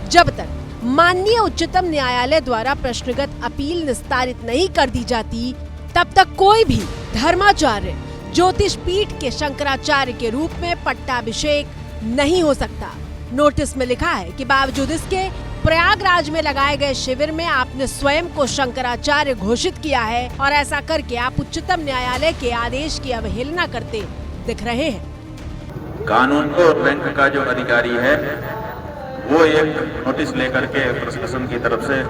जब तक माननीय उच्चतम न्यायालय द्वारा प्रश्नगत अपील निस्तारित नहीं कर दी जाती, तब तक कोई भी धर्माचार्य ज्योतिष पीठ के शंकराचार्य के रूप में पट्टाभिषेक नहीं हो सकता। नोटिस में लिखा है कि बावजूद इसके प्रयागराज में लगाए गए शिविर में आपने स्वयं को शंकराचार्य घोषित किया है और ऐसा करके आप उच्चतम न्यायालय के आदेश की अवहेलना करते दिख रहे हैं। कानून को बैंक का जो अधिकारी है वो एक नोटिस लेकर के प्रशासन की तरफ से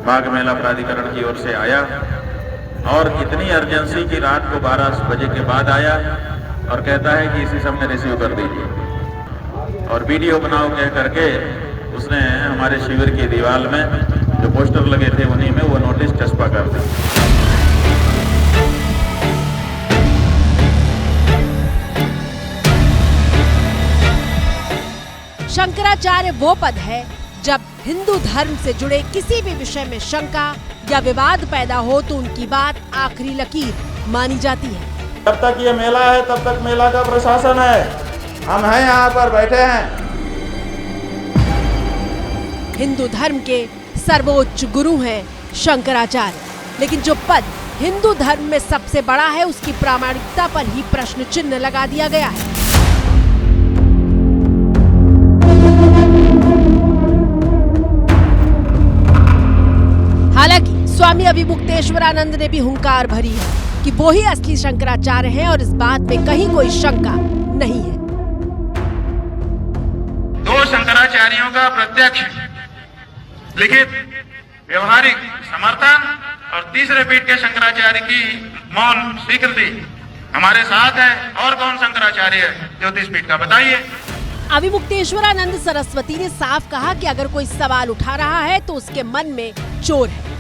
बाग मेला प्राधिकरण की ओर से आया और इतनी अर्जेंसी की रात को 12 बजे के बाद आया और कहता है कि इसी समय रिसीव कर दीजिए और वीडियो बनाओ कह करके उसने हमारे शिविर की दीवार में जो पोस्टर लगे थे उन्हीं में वो नोटिस चस्पा कर दी। शंकराचार्य वो पद है जब हिंदू धर्म से जुड़े किसी भी विषय में शंका या विवाद पैदा हो तो उनकी बात आखिरी लकीर मानी जाती है। जब तक ये मेला है तब तक मेला का प्रशासन है, हम हैं यहाँ पर बैठे हैं। हिंदू धर्म के सर्वोच्च गुरु हैं शंकराचार्य, लेकिन जो पद हिंदू धर्म में सबसे बड़ा है उसकी प्रामाणिकता पर ही प्रश्न चिन्ह लगा दिया गया है। हालांकि स्वामी अविमुक्तेश्वरानंद ने भी हुंकार भरी है कि वो ही असली शंकराचार्य हैं और इस बात में कहीं कोई शंका नहीं है। दो शंकराचार्यों का प्रत्यक्ष लिखित व्यवहारिक समर्थन और तीसरे पीठ के शंकराचार्य की मौन स्वीकृति हमारे साथ है। और कौन शंकराचार्य है ज्योतिष पीठ का, बताइए। अविमुक्तेश्वरानंद सरस्वती ने साफ कहा कि अगर कोई सवाल उठा रहा है तो उसके मन में चोर है।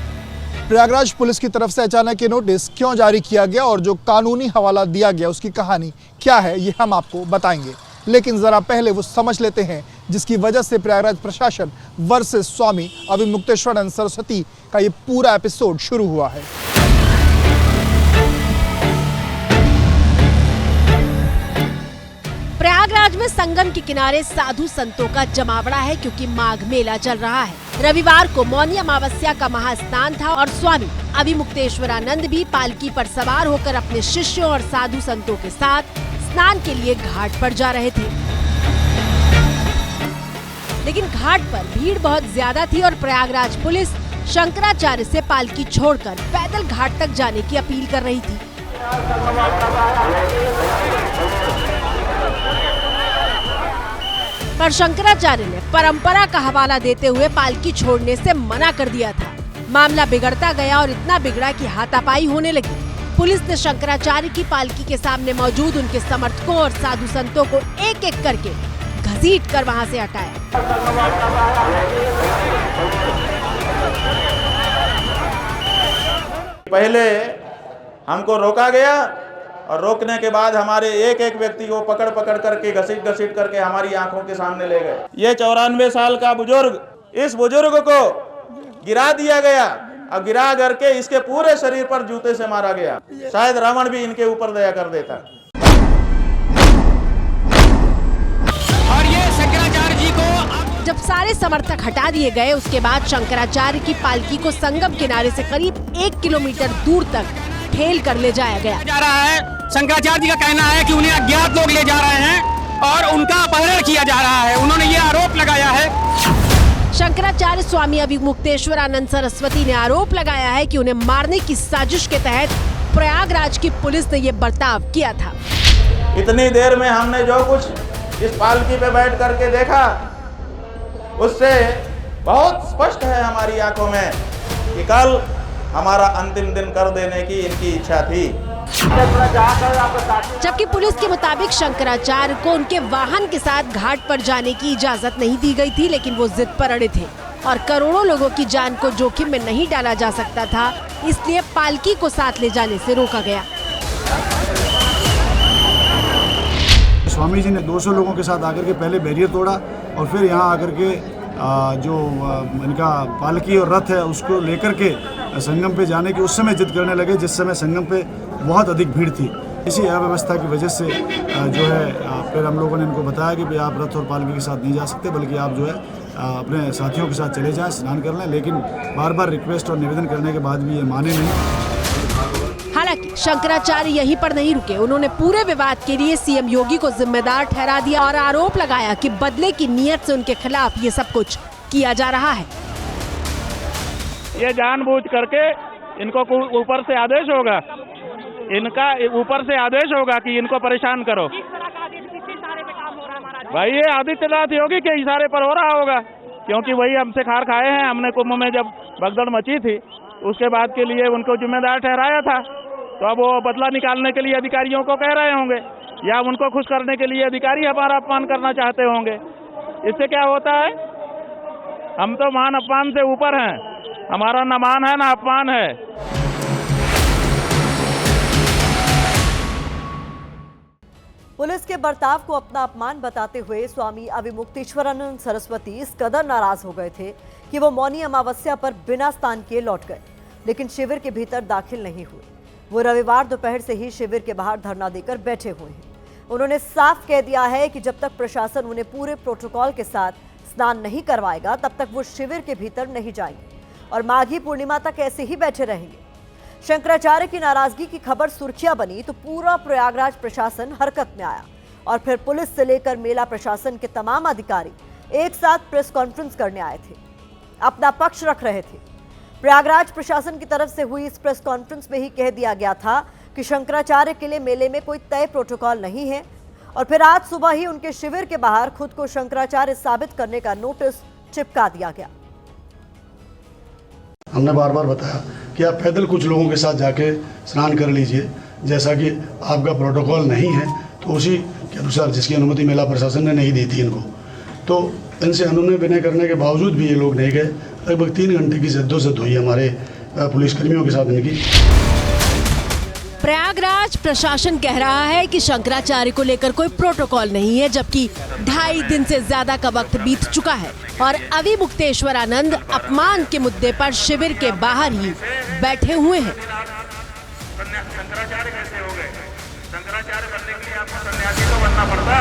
प्रयागराज पुलिस की तरफ से अचानक ये नोटिस क्यों जारी किया गया और जो कानूनी हवाला दिया गया उसकी कहानी क्या है ये हम आपको बताएंगे, लेकिन जरा पहले वो समझ लेते हैं जिसकी वजह से प्रयागराज प्रशासन वर्सेस स्वामी अविमुक्तेश्वरानंद सरस्वती का ये पूरा एपिसोड शुरू हुआ है। प्रयाग प्रयागराज में संगम के किनारे साधु संतों का जमावड़ा है क्योंकि माघ मेला चल रहा है। रविवार को मौनी अमावस्या का महास्नान था और स्वामी अभिमुक्तेश्वरानंद भी पालकी पर सवार होकर अपने शिष्यों और साधु संतों के साथ स्नान के लिए घाट पर जा रहे थे। लेकिन घाट पर भीड़ बहुत ज्यादा थी और प्रयागराज पुलिस शंकराचार्य से पालकी छोड़कर पैदल घाट तक जाने की अपील कर रही थी। पर शंकराचार्य ने परंपरा का हवाला देते हुए पालकी छोड़ने से मना कर दिया था। मामला बिगड़ता गया और इतना बिगड़ा कि हाथापाई होने लगी। पुलिस ने शंकराचार्य की पालकी के सामने मौजूद उनके समर्थकों और साधु संतों को एक एक करके घसीट कर वहां से हटाया। पहले हमको रोका गया और रोकने के बाद हमारे एक एक व्यक्ति को पकड़ पकड़ करके घसीट घसीट करके हमारी आंखों के सामने ले गए। ये 94 साल का बुजुर्ग, इस बुजुर्ग को गिरा दिया गया और गिरा करके इसके पूरे शरीर पर जूते से मारा गया। शायद रावण भी इनके ऊपर दया कर देता। और ये शंकराचार्य जी को जब सारे समर्थक हटा दिए गए उसके बाद शंकराचार्य की पालकी को संगम किनारे से करीब 1 किलोमीटर दूर तक ठेल कर ले जाया गया जा रहा है। शंकराचार्य जी का कहना है कि उन्हें अज्ञात लोग ले जा रहे हैं और उनका अपहरण किया जा रहा है। उन्होंने ये आरोप लगाया है। शंकराचार्य स्वामी अभिमुक्तेश्वरानंद सरस्वती ने आरोप लगाया है कि उन्हें मारने की साजिश के तहत प्रयागराज की पुलिस ने ये बर्ताव किया था। इतनी देर में हमने जो कुछ इस पालकी पे बैठ करके देखा उससे बहुत स्पष्ट है हमारी आंखों में कि कल हमारा अंतिम दिन कर देने की इनकी इच्छा थी। जबकि पुलिस के मुताबिक शंकराचार्य को उनके वाहन के साथ घाट पर जाने की इजाजत नहीं दी गई थी, लेकिन वो जिद पर अड़े थे और करोड़ों लोगों की जान को जोखिम में नहीं डाला जा सकता था, इसलिए पालकी को साथ ले जाने से रोका गया। स्वामी जी ने 200 लोगों के साथ आकर के पहले बैरियर तोड़ा और फिर यहाँ आकर के जो इनका पालकी और रथ है उसको लेकर के संगम पे जाने की उस समय जिद करने लगे, जिस समय संगम पे बहुत अधिक भीड़ थी। इसी अव्यवस्था की वजह से जो है फिर हम लोगों ने इनको बताया कि भाई आप रथ और पालकी के साथ नहीं जा सकते, बल्कि आप जो है अपने साथियों के साथ चले जाएं, स्नान कर लें। लेकिन बार बार रिक्वेस्ट और निवेदन करने के बाद भी ये माने नहीं। हालांकि शंकराचार्य यहीं पर नहीं रुके, उन्होंने पूरे विवाद के लिए सीएम योगी को जिम्मेदार ठहरा दिया और आरोप लगाया कि बदले की नीयत से उनके खिलाफ ये सब कुछ किया जा रहा है। ये जानबूझ करके इनको ऊपर से आदेश होगा, इनका ऊपर से आदेश होगा कि इनको परेशान करो। भाई ये आदित्यनाथ योगी के इशारे पर हो रहा होगा, क्योंकि वही हमसे खार खाए हैं। हमने कुंभ में जब भगदड़ मची थी उसके बाद के लिए उनको जिम्मेदार ठहराया था, तो अब वो बदला निकालने के लिए अधिकारियों को कह रहे होंगे या उनको खुश करने के लिए अधिकारी हमारा अपमान करना चाहते होंगे। इससे क्या होता है, हम तो मान अपमान से ऊपर हैं, हमारा न मान है न अपमान है। पुलिस के बर्ताव को अपना अपमान बताते हुए स्वामी अभिमुक्तेश्वरानंद सरस्वती इस कदर नाराज हो गए थे कि वो मौनी अमावस्या पर बिना स्नान किए लौट गए, लेकिन शिविर के भीतर दाखिल नहीं हुए। वो रविवार दोपहर से ही शिविर के बाहर धरना देकर बैठे हुए हैं। उन्होंने साफ कह दिया है कि जब तक प्रशासन उन्हें पूरे प्रोटोकॉल के साथ स्नान नहीं करवाएगा तब तक वो शिविर के भीतर नहीं जाएंगे और माघी पूर्णिमा तक ऐसे ही बैठे रहेंगे। शंकराचार्य की नाराजगी की खबर सुर्खियां बनी तो पूरा प्रयागराज प्रशासन हरकत में आया और फिर पुलिस से लेकर मेला प्रशासन के तमाम अधिकारी एक साथ प्रेस कॉन्फ्रेंस करने आए थे, अपना पक्ष रख रहे थे। प्रयागराज प्रशासन की तरफ से हुई इस प्रेस कॉन्फ्रेंस में ही कह दिया गया था कि शंकराचार्य के लिए मेले में कोई तय प्रोटोकॉल नहीं है और फिर आज सुबह ही उनके शिविर के बाहर खुद को शंकराचार्य साबित करने का नोटिस चिपका दिया गया। हमने बार बार बताया कि आप पैदल कुछ लोगों के साथ जाके स्नान कर लीजिए, जैसा कि आपका प्रोटोकॉल नहीं है तो उसी के अनुसार, जिसकी अनुमति मेला प्रशासन ने नहीं दी थी इनको, तो इनसे अनुनय विनय करने के बावजूद भी ये लोग नहीं गए। लगभग 3 घंटे की जद्दोजहद हुई हमारे पुलिसकर्मियों के साथ इनकी। प्रयागराज प्रशासन कह रहा है कि शंकराचार्य को लेकर कोई प्रोटोकॉल नहीं है, जबकि 2.5 दिन से ज्यादा का वक्त बीत चुका है और अभिमुक्तेश्वरानंद अपमान के मुद्दे पर शिविर के बाहर ही बैठे हुए हैं। शंकराचार्य कैसे हो गए? शंकराचार्य बनने के लिए आपको सन्यासी तो बनना पड़ता।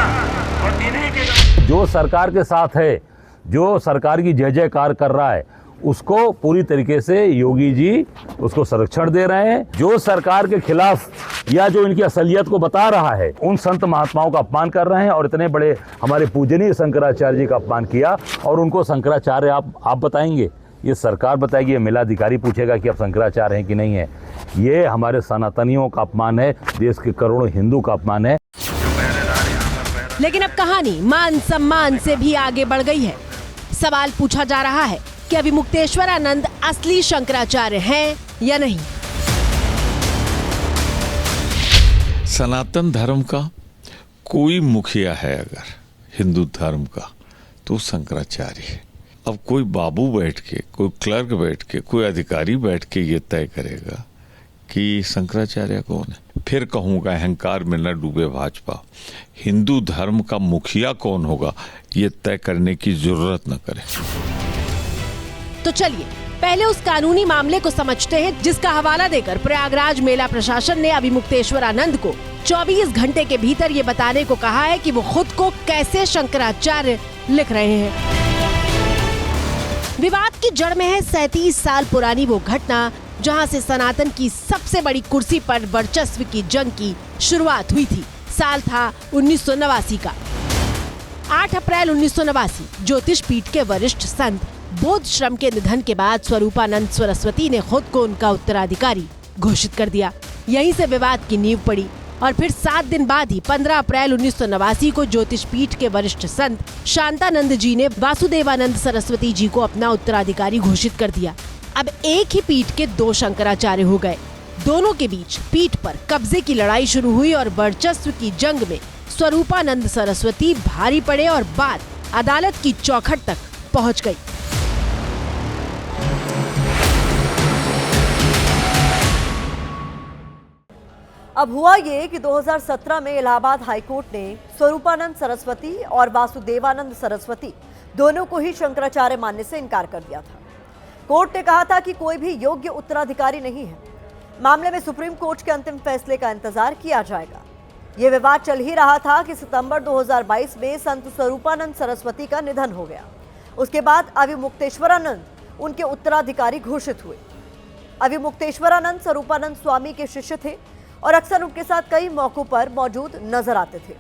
जो सरकार के साथ है, जो सरकार की जय जयकार कर रहा है, उसको पूरी तरीके से योगी जी उसको संरक्षण दे रहे हैं। जो सरकार के खिलाफ या जो इनकी असलियत को बता रहा है, उन संत महात्माओं का अपमान कर रहे हैं और इतने बड़े हमारे पूजनीय शंकराचार्य जी का अपमान किया। और उनको शंकराचार्य आप बताएंगे, ये सरकार बताएगी, ये मेलाधिकारी पूछेगा कि आप शंकराचार्य हैं कि नहीं है। ये हमारे सनातनियों का अपमान है, देश के करोड़ों हिंदू का अपमान है। लेकिन अब कहानी मान सम्मान से भी आगे बढ़ गई है। सवाल पूछा जा रहा है कि अभिमुक्तेश्वरानंद असली शंकराचार्य हैं या नहीं। सनातन धर्म का कोई मुखिया है अगर हिंदू धर्म का, तो शंकराचार्य है। अब कोई बाबू बैठ के, कोई क्लर्क बैठ के, कोई अधिकारी बैठ के ये तय करेगा कि शंकराचार्य कौन है। फिर कहूँगा अहंकार में न डूबे भाजपा, हिंदू धर्म का मुखिया कौन होगा ये तय करने की जरूरत न करे। तो चलिए पहले उस कानूनी मामले को समझते हैं जिसका हवाला देकर प्रयागराज मेला प्रशासन ने अभिमुक्तेश्वरानंद को 24 घंटे के भीतर ये बताने को कहा है कि वो खुद को कैसे शंकराचार्य लिख रहे हैं। विवाद की जड़ में है 37 साल पुरानी वो घटना जहां से सनातन की सबसे बड़ी कुर्सी पर वर्चस्व की जंग की शुरुआत हुई थी। साल था 1989 का। 8 अप्रैल 1989 ज्योतिष पीठ के वरिष्ठ संत बोधश्रम के निधन के बाद स्वरूपानंद सरस्वती ने खुद को उनका उत्तराधिकारी घोषित कर दिया। यहीं से विवाद की नींव पड़ी और फिर 7 दिन बाद ही 15 अप्रैल 1989 को ज्योतिष पीठ के वरिष्ठ संत शांतानंद जी ने वासुदेवानंद सरस्वती जी को अपना उत्तराधिकारी घोषित कर दिया। अब एक ही पीठ के 2 शंकराचार्य हो गए। दोनों के बीच पीठ पर कब्जे की लड़ाई शुरू हुई और वर्चस्व की जंग में स्वरूपानंद सरस्वती भारी पड़े और बात अदालत की चौखट तक पहुंच गई। अब हुआ ये कि 2017 में इलाहाबाद हाईकोर्ट ने स्वरूपानंद सरस्वती और वासुदेवानंद सरस्वती दोनों को ही शंकराचार्य मानने से इनकार कर दिया था। कोर्ट ने कहा था कि कोई भी योग्य उत्तराधिकारी नहीं है। मामले में सुप्रीम कोर्ट के अंतिम फैसले का इंतजार किया जाएगा। ये विवाद चल ही रहा था कि सितंबर 2022 में संत स्वरूपानंद सरस्वती का निधन हो गया। उसके बाद अभिमुक्तेश्वरानंद उनके उत्तराधिकारी घोषित हुए। अभिमुक्तेश्वरानंद स्वरूपानंद स्वामी के शिष्य थे और अक्सर उनके साथ कई मौकों पर मौजूद नजर आते थे।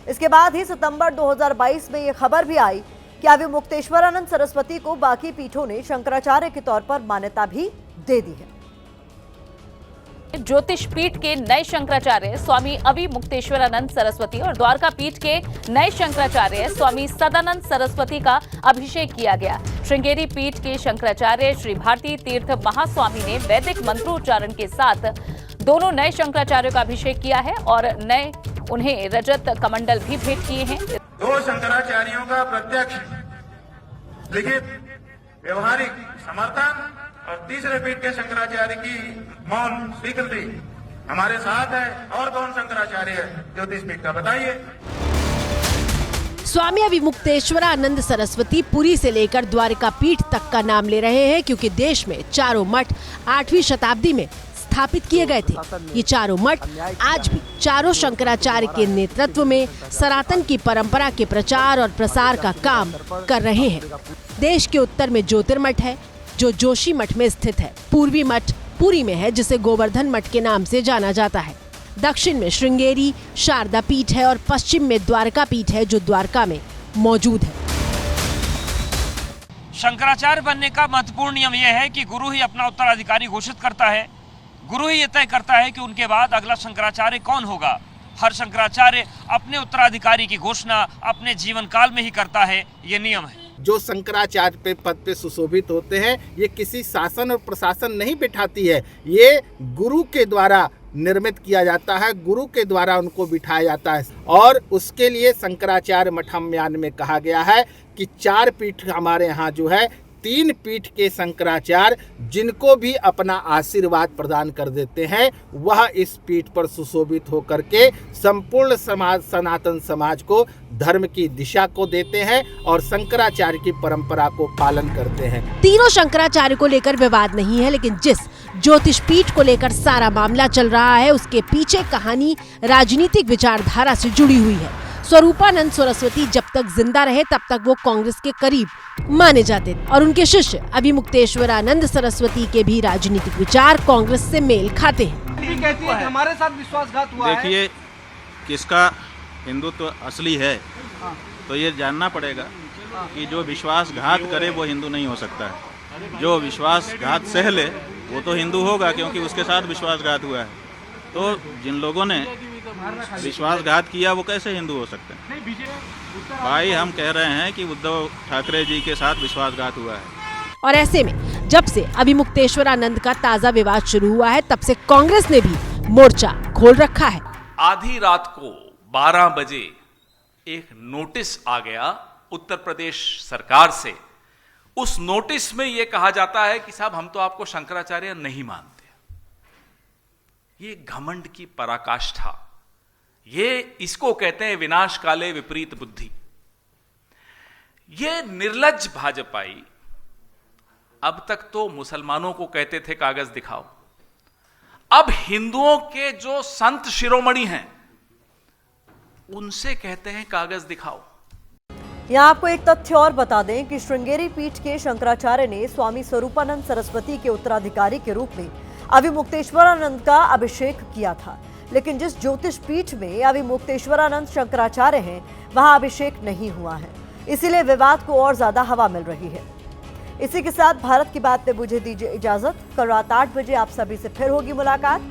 इसके बाद ही सितंबर 2022 में यह खबर भी आई कि अभिमुक्तेश्वरानंद सरस्वती को बाकी पीठों ने शंकराचार्य के तौर पर मान्यता भी दे दी है। ज्योतिष पीठ के नए शंकराचार्य स्वामी अभिमुक्तेश्वरानंद सरस्वती और द्वारका पीठ के नए शंकराचार्य स्वामी सदानंद सरस्वती का अभिषेक किया गया। श्रृंगेरी पीठ के शंकराचार्य श्री भारती तीर्थ महास्वामी ने वैदिक मंत्रोच्चारण के साथ दोनों नए शंकराचार्यों का अभिषेक किया है और नए उन्हें रजत कमंडल भी भेंट किए हैं। 2 शंकराचार्यों का प्रत्यक्ष लिखित व्यवहारिक समर्थन और तीसरे पीठ के शंकराचार्य की मौन स्वीकृति हमारे साथ है। और कौन शंकराचार्य है ज्योतिष पीठ का, बताइए। स्वामी अभिमुक्तेश्वरानंद सरस्वती पुरी से लेकर द्वारका पीठ तक का नाम ले रहे हैं क्योंकि देश में चारों मठ 8वीं शताब्दी में स्थापित किए गए थे। ये चारों मठ आज भी चारों शंकराचार्य के नेतृत्व में सनातन की परंपरा के प्रचार और प्रसार का काम कर रहे हैं। देश के उत्तर में ज्योतिर्मठ है जो जोशी मठ में स्थित है। पूर्वी मठ पुरी में है जिसे गोवर्धन मठ के नाम से जाना जाता है। दक्षिण में श्रृंगेरी शारदा पीठ है और पश्चिम में द्वारका पीठ है जो द्वारका में मौजूद है। शंकराचार्य बनने का महत्वपूर्ण नियम यह है कि गुरु ही अपना उत्तराधिकारी घोषित करता है। गुरु ही यह तय करता है कि उनके बाद अगला शंकराचार्य कौन होगा। हर शंकराचार्य अपने उत्तराधिकारी की घोषणा अपने जीवन काल में ही करता है, ये नियम है। जो शंकराचार्य पे पद पे सुशोभित होते हैं ये किसी शासन और प्रशासन नहीं बिठाती है, ये गुरु के द्वारा निर्मित किया जाता है, गुरु के द्वारा उनको बिठाया जाता है। और उसके लिए शंकराचार्य मठम्यान में कहा गया है कि 4 पीठ हमारे यहाँ जो है 3 पीठ के शंकराचार्य जिनको भी अपना आशीर्वाद प्रदान कर देते हैं वह इस पीठ पर सुशोभित होकर के संपूर्ण समाज सनातन समाज को धर्म की दिशा को देते हैं और शंकराचार्य की परंपरा को पालन करते हैं। तीनों शंकराचार्य को लेकर विवाद नहीं है, लेकिन जिस ज्योतिष पीठ को लेकर सारा मामला चल रहा है उसके पीछे कहानी राजनीतिक विचारधारा से जुड़ी हुई है। स्वरूपानंद सरस्वती जब तक जिंदा रहे तब तक वो कांग्रेस के करीब माने जाते थे और उनके शिष्य अभिमुक्तेश्वरानंद सरस्वती के भी राजनीतिक विचार कांग्रेस से मेल खाते हैं। कहती है कि हमारे साथ विश्वासघात हुआ है। देखिए, किसका हिंदुत्व असली है तो ये जानना पड़ेगा कि जो विश्वासघात करे वो हिंदू नहीं हो सकता है। जो विश्वासघात सह ले वो तो हिंदू होगा, क्योंकि उसके साथ विश्वासघात हुआ है। तो जिन लोगों ने विश्वासघात किया वो कैसे हिंदू हो सकते हैं? भाई, हम कह रहे हैं कि उद्धव ठाकरे जी के साथ विश्वासघात हुआ है। और ऐसे में जब से अभिमुक्तेश्वरानंद का ताजा विवाद शुरू हुआ है तब से कांग्रेस ने भी मोर्चा खोल रखा है। आधी रात को 12 बजे एक नोटिस आ गया उत्तर प्रदेश सरकार से। उस नोटिस में यह कहा जाता है कि साहब, हम तो आपको शंकराचार्य नहीं मानते। ये घमंड की पराकाष्ठा, ये इसको कहते हैं विनाश काले विपरीत बुद्धि। ये निर्लज्ज भाजपाई अब तक तो मुसलमानों को कहते थे कागज दिखाओ, अब हिंदुओं के जो संत शिरोमणि हैं उनसे कहते हैं कागज दिखाओ। यहाँ आपको एक तथ्य और बता दें कि श्रृंगेरी पीठ के शंकराचार्य ने स्वामी स्वरूपानंद सरस्वती के उत्तराधिकारी के रूप में अभिमुक्तेश्वरानंद का अभिषेक किया था, लेकिन जिस ज्योतिष पीठ में अभिमुक्तेश्वरानंद शंकराचार्य हैं वहां अभिषेक नहीं हुआ है, इसीलिए विवाद को और ज्यादा हवा मिल रही है। इसी के साथ भारत की बात में मुझे दीजिए इजाजत। कल रात 8 बजे आप सभी से फिर होगी मुलाकात।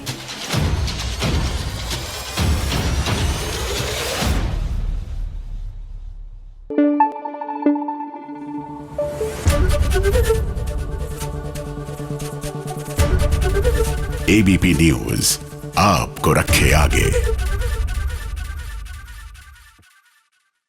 एबीपी न्यूज आपको रखे आगे।